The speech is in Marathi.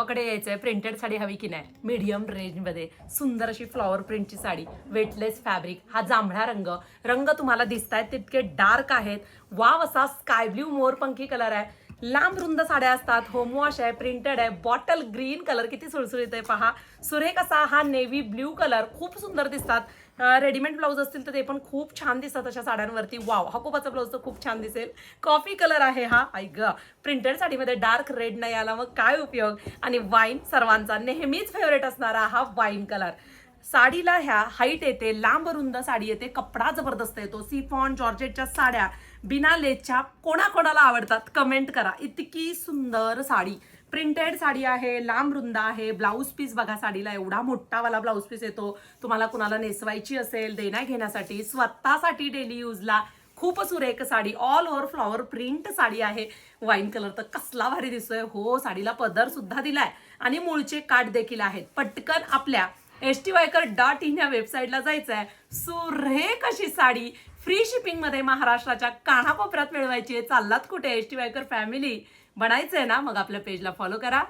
कडे यायचंय प्रिंटेड साडी हवी की नाही मीडियम रेंजमध्ये सुंदर अशी फ्लॉवर प्रिंटची साडी वेटलेस फॅब्रिक हा जांभळा रंग तुम्हाला दिसतायत तितके डार्क आहेत वाव असा स्काय ब्ल्यू मोरपंखी कलर आहे लांब रुंद साड्या असतात होम वॉश आहे प्रिंटेड आहे बॉटल ग्रीन कलर किती सुळसुळीत आहे पहा सुरेख असा हा नेव्ही ब्ल्यू कलर खूप सुंदर दिसतात रेडीमेड ब्लाऊज असतील तर ते पण खूप छान दिसतात अशा साड्यांवरती वाव हाकोबाचा ब्लाऊज तर खूप छान दिसेल कॉफी कलर आहे हा ऐक प्रिंटेड साडीमध्ये डार्क रेड नाही आला मग काय उपयोग आणि वाईन सर्वांचा नेहमीच फेवरेट असणारा हा वाईन कलर साडीला ह्या हाईट येते लांब रुंद साडी येते कपडा जबरदस्त येतो सिफॉन जॉर्जेटच्या साड्या बिना लेसच्या कोणाकोणाला आवडतात कमेंट करा इतकी सुंदर साडी प्रिंटेड साडी आहे लांब रुंद आहे ब्लाऊज पीस बघा साडीला एवढा मोठा वाला ब्लाऊज पीस येतो तुम्हाला कुणाला नेसवायची असेल देण्या घेण्यासाठी स्वतःसाठी डेली यूजला खूप सुरेख sari all over flower print sari आहे वाईन कलर तर कसला भारी दिसतोय हो साडीला पदर सुद्धा दिलाय आणि मूळचे काठ देखील आहेत पटकन आपल्या stywacker.in या वेबसाईटला जायचं आहे सुरेख अशी साडी फ्री शिपिंग मध्ये महाराष्ट्राच्या कानाकोपऱ्यात मिळवायची आहे चाललात कुठे stywacker फॅमिली बनायचंय ना मग आपल्या पेजला फॉलो करा